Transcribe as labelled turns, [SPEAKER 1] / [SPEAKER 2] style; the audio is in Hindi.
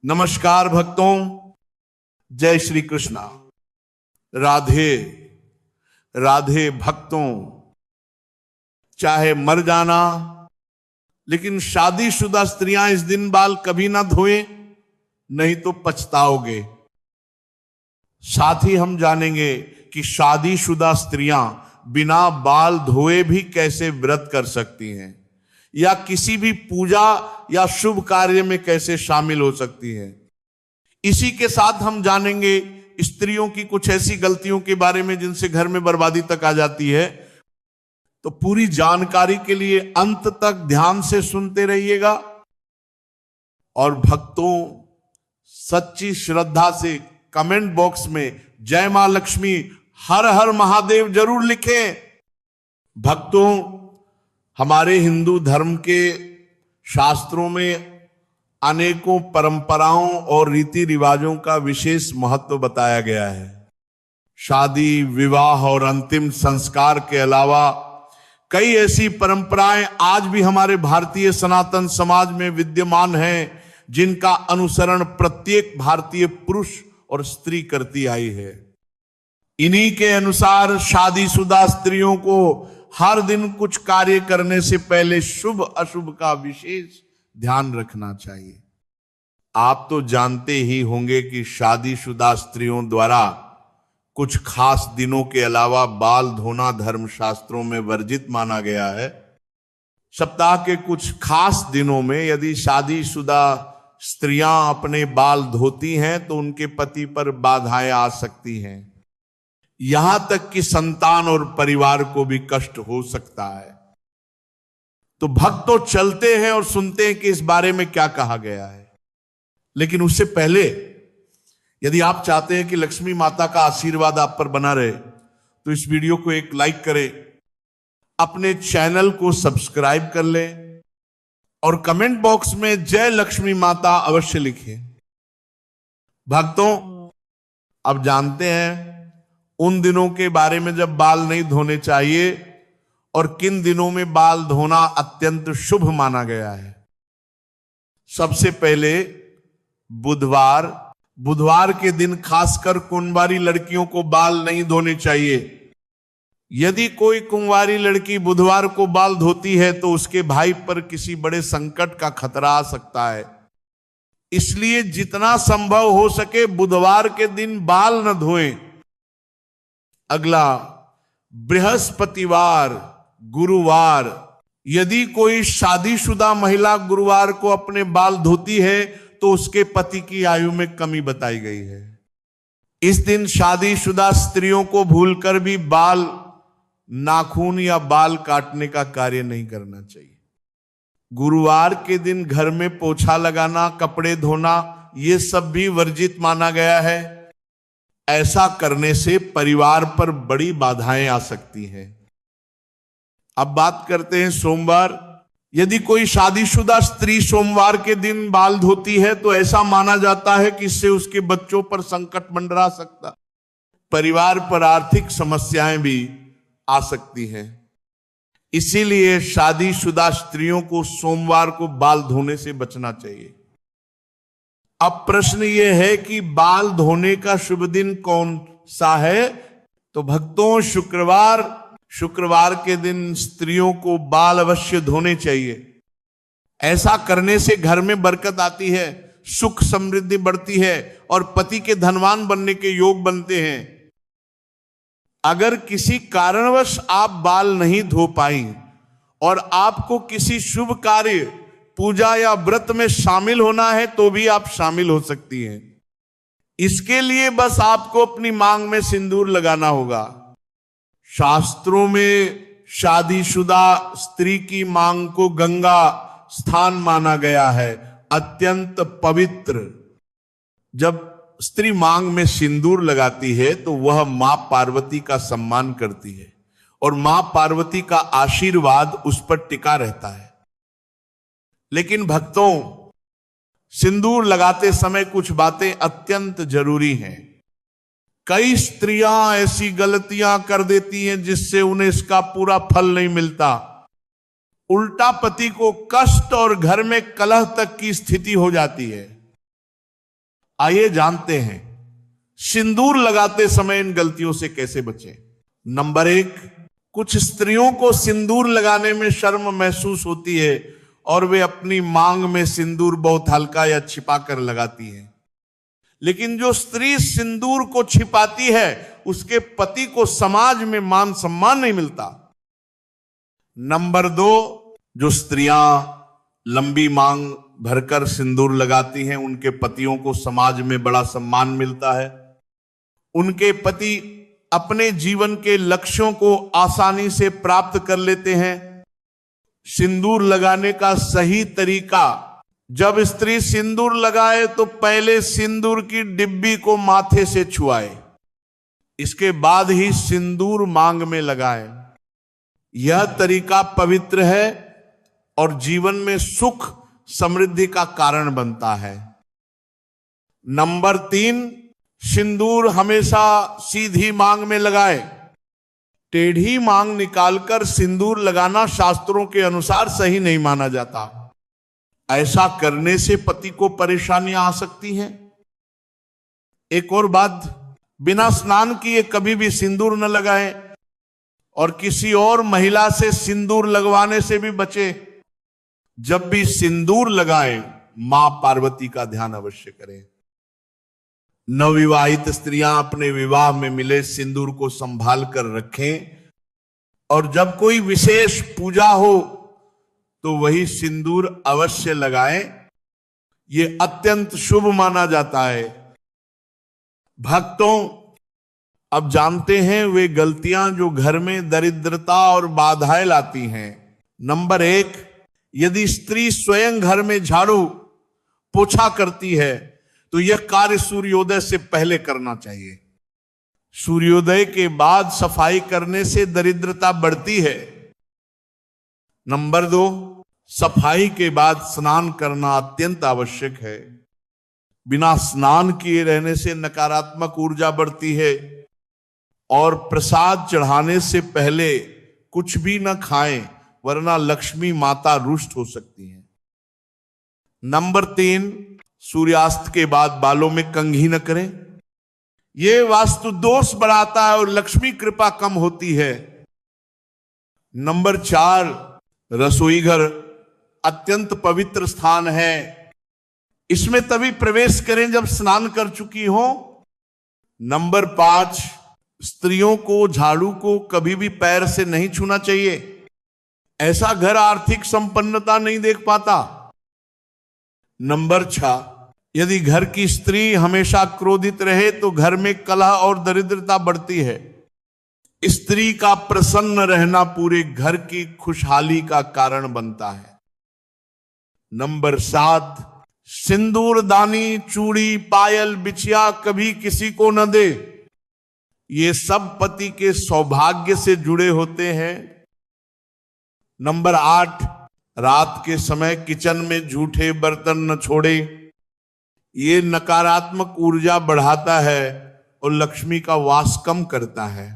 [SPEAKER 1] नमस्कार भक्तों, जय श्री कृष्णा। राधे राधे भक्तों। चाहे मर जाना, लेकिन शादीशुदा स्त्रियां इस दिन बाल कभी ना धोए, नहीं तो पछताओगे। साथ ही हम जानेंगे कि शादीशुदा स्त्रियां बिना बाल धोए भी कैसे व्रत कर सकती हैं, या किसी भी पूजा या शुभ कार्य में कैसे शामिल हो सकती हैं। इसी के साथ हम जानेंगे स्त्रियों की कुछ ऐसी गलतियों के बारे में जिनसे घर में बर्बादी तक आ जाती है। तो पूरी जानकारी के लिए अंत तक ध्यान से सुनते रहिएगा। और भक्तों, सच्ची श्रद्धा से कमेंट बॉक्स में जय मां लक्ष्मी, हर हर महादेव जरूर लिखें। भक्तों, हमारे हिंदू धर्म के शास्त्रों में अनेकों परंपराओं और रीति रिवाजों का विशेष महत्व बताया गया है। शादी, विवाह और अंतिम संस्कार के अलावा कई ऐसी परंपराएं आज भी हमारे भारतीय सनातन समाज में विद्यमान हैं, जिनका अनुसरण प्रत्येक भारतीय पुरुष और स्त्री करती आई है। इन्हीं के अनुसार शादीशुदा स्त्रियों को हर दिन कुछ कार्य करने से पहले शुभ अशुभ का विशेष ध्यान रखना चाहिए। आप तो जानते ही होंगे कि शादीशुदा स्त्रियों द्वारा कुछ खास दिनों के अलावा बाल धोना धर्मशास्त्रों में वर्जित माना गया है। सप्ताह के कुछ खास दिनों में यदि शादीशुदा स्त्रियां अपने बाल धोती हैं तो उनके पति पर बाधाएं आ सकती हैं, यहां तक कि संतान और परिवार को भी कष्ट हो सकता है। तो भक्त तो चलते हैं और सुनते हैं कि इस बारे में क्या कहा गया है। लेकिन उससे पहले यदि आप चाहते हैं कि लक्ष्मी माता का आशीर्वाद आप पर बना रहे, तो इस वीडियो को एक लाइक करें, अपने चैनल को सब्सक्राइब कर लें और कमेंट बॉक्स में जय लक्ष्मी माता अवश्य लिखें। भक्तों, अब जानते हैं उन दिनों के बारे में जब बाल नहीं धोने चाहिए और किन दिनों में बाल धोना अत्यंत शुभ माना गया है। सबसे पहले बुधवार के दिन खासकर कुंवारी लड़कियों को बाल नहीं धोने चाहिए। यदि कोई कुंवारी लड़की बुधवार को बाल धोती है तो उसके भाई पर किसी बड़े संकट का खतरा आ सकता है। इसलिए जितना संभव हो सके बुधवार के दिन बाल न धोएं। अगला, बृहस्पतिवार, गुरुवार। यदि कोई शादीशुदा महिला गुरुवार को अपने बाल धोती है तो उसके पति की आयु में कमी बताई गई है। इस दिन शादीशुदा स्त्रियों को भूलकर भी बाल, नाखून या बाल काटने का कार्य नहीं करना चाहिए। गुरुवार के दिन घर में पोछा लगाना, कपड़े धोना, ये सब भी वर्जित माना गया है। ऐसा करने से परिवार पर बड़ी बाधाएं आ सकती हैं। अब बात करते हैं सोमवार। यदि कोई शादीशुदा स्त्री सोमवार के दिन बाल धोती है तो ऐसा माना जाता है कि इससे उसके बच्चों पर संकट मंडरा सकता, परिवार पर आर्थिक समस्याएं भी आ सकती हैं। इसीलिए शादीशुदा स्त्रियों को सोमवार को बाल धोने से बचना चाहिए। अब प्रश्न यह है कि बाल धोने का शुभ दिन कौन सा है? तो भक्तों, शुक्रवार के दिन स्त्रियों को बाल अवश्य धोने चाहिए। ऐसा करने से घर में बरकत आती है, सुख समृद्धि बढ़ती है और पति के धनवान बनने के योग बनते हैं। अगर किसी कारणवश आप बाल नहीं धो पाई और आपको किसी शुभ कार्य, पूजा या व्रत में शामिल होना है तो भी आप शामिल हो सकती हैं। इसके लिए बस आपको अपनी मांग में सिंदूर लगाना होगा। शास्त्रों में शादीशुदा स्त्री की मांग को गंगा स्थान माना गया है, अत्यंत पवित्र। जब स्त्री मांग में सिंदूर लगाती है तो वह मां पार्वती का सम्मान करती है और मां पार्वती का आशीर्वाद उस पर टिका रहता है। लेकिन भक्तों, सिंदूर लगाते समय कुछ बातें अत्यंत जरूरी हैं। कई स्त्रियां ऐसी गलतियां कर देती हैं जिससे उन्हें इसका पूरा फल नहीं मिलता। उल्टा पति को कष्ट और घर में कलह तक की स्थिति हो जाती है। आइए जानते हैं सिंदूर लगाते समय इन गलतियों से कैसे बचें। नंबर 1, कुछ स्त्रियों को सिंदूर लगाने में शर्म महसूस होती है और वे अपनी मांग में सिंदूर बहुत हल्का या छिपा कर लगाती हैं। लेकिन जो स्त्री सिंदूर को छिपाती है उसके पति को समाज में मान सम्मान नहीं मिलता। नंबर 2, जो स्त्रियां लंबी मांग भरकर सिंदूर लगाती हैं उनके पतियों को समाज में बड़ा सम्मान मिलता है। उनके पति अपने जीवन के लक्ष्यों को आसानी से प्राप्त कर लेते हैं। सिंदूर लगाने का सही तरीका, जब स्त्री सिंदूर लगाए तो पहले सिंदूर की डिब्बी को माथे से छुआए, इसके बाद ही सिंदूर मांग में लगाए। यह तरीका पवित्र है और जीवन में सुख समृद्धि का कारण बनता है। नंबर 3, सिंदूर हमेशा सीधी मांग में लगाए। टेढ़ी मांग निकालकर सिंदूर लगाना शास्त्रों के अनुसार सही नहीं माना जाता। ऐसा करने से पति को परेशानियां आ सकती हैं। एक और बात, बिना स्नान किए कभी भी सिंदूर न लगाएं और किसी और महिला से सिंदूर लगवाने से भी बचे। जब भी सिंदूर लगाएं, मां पार्वती का ध्यान अवश्य करें। नवविवाहित स्त्रियां अपने विवाह में मिले सिंदूर को संभाल कर रखें और जब कोई विशेष पूजा हो तो वही सिंदूर अवश्य लगाएं। यह अत्यंत शुभ माना जाता है। भक्तों, अब जानते हैं वे गलतियां जो घर में दरिद्रता और बाधाएं लाती हैं। नंबर 1, यदि स्त्री स्वयं घर में झाड़ू पोछा करती है तो यह कार्य सूर्योदय से पहले करना चाहिए। सूर्योदय के बाद सफाई करने से दरिद्रता बढ़ती है। नंबर 2, सफाई के बाद स्नान करना अत्यंत आवश्यक है। बिना स्नान किए रहने से नकारात्मक ऊर्जा बढ़ती है और प्रसाद चढ़ाने से पहले कुछ भी न खाएं वरना लक्ष्मी माता रुष्ट हो सकती है। नंबर 3, सूर्यास्त के बाद बालों में कंघी न करें। यह वास्तु दोष बढ़ाता है और लक्ष्मी कृपा कम होती है। नंबर 4, रसोई घर अत्यंत पवित्र स्थान है। इसमें तभी प्रवेश करें जब स्नान कर चुकी हो। नंबर 5, स्त्रियों को झाड़ू को कभी भी पैर से नहीं छूना चाहिए। ऐसा घर आर्थिक संपन्नता नहीं देख पाता। नंबर 6, यदि घर की स्त्री हमेशा क्रोधित रहे तो घर में कलह और दरिद्रता बढ़ती है। स्त्री का प्रसन्न रहना पूरे घर की खुशहाली का कारण बनता है। नंबर 7, सिंदूर दानी, चूड़ी, पायल, बिछिया कभी किसी को न दे। ये सब पति के सौभाग्य से जुड़े होते हैं। नंबर 8, रात के समय किचन में झूठे बर्तन न छोड़े। ये नकारात्मक ऊर्जा बढ़ाता है और लक्ष्मी का वास कम करता है।